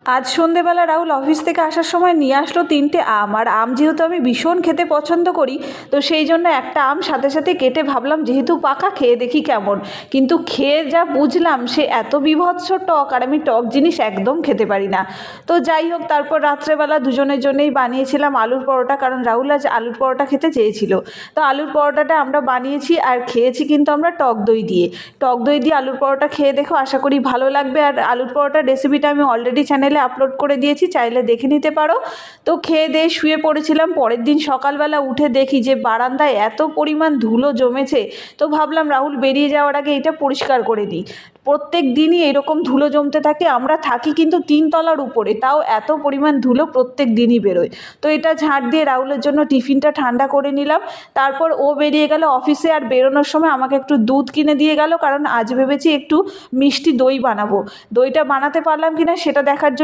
আজ সন্ধেবেলা রাহুল অফিস থেকে আসার সময় নিয়ে আসলো 3টে আম। আর আম যেহেতু আমি ভীষণ খেতে পছন্দ করি, তো সেই জন্য একটা আম সাথে সাথে কেটে ভাবলাম যেহেতু পাকা খেয়ে দেখি কেমন। কিন্তু খেয়ে যা বুঝলাম সে এত বীভৎস টক, আর আমি টক জিনিস একদম খেতে পারি না। তো যাই হোক, তারপর রাত্রেবেলা দুজনের জন্যই বানিয়েছিলাম আলুর পরোটা, কারণ রাহুল আজ আলুর পরোটা খেতে চেয়েছিল। তো আলুর পরোটাটা আমরা বানিয়েছি আর খেয়েছি কিন্তু আমরা টক দই দিয়ে। টক দই দিয়ে আলুর পরোটা খেয়ে দেখো, আশা করি ভালো লাগবে। আর আলুর পরোটার রেসিপিটা আমি অলরেডি চ্যানেলে আপলোড করে দিয়েছি, চাইলে দেখে নিতে পারো। তো খেয়ে দিয়ে শুয়ে পড়েছিলাম। পরের দিন সকালবেলা উঠে দেখি যে বারান্দায় এত পরিমাণ ধুলো জমেছে। তো ভাবলাম রাহুল বেরিয়ে যাওয়ার আগে এটা পরিষ্কার করে দিই। প্রত্যেক দিনই এরকম ধুলো জমতে থাকে। আমরা থাকি কিন্তু 3 তলার উপরে, তাও এত পরিমাণ ধুলো প্রত্যেক দিনই বেরোয়। তো এটা ঝাঁট দিয়ে রাহুলের জন্য টিফিনটা ঠান্ডা করে নিলাম। তারপর ও বেরিয়ে গেল অফিসে, আর বেরোনোর সময় আমাকে একটু দুধ কিনে দিয়ে গেল, কারণ আজ ভেবেছি একটু মিষ্টি দই বানাবো। দইটা বানাতে পারলাম কিনা সেটা দেখার জন্য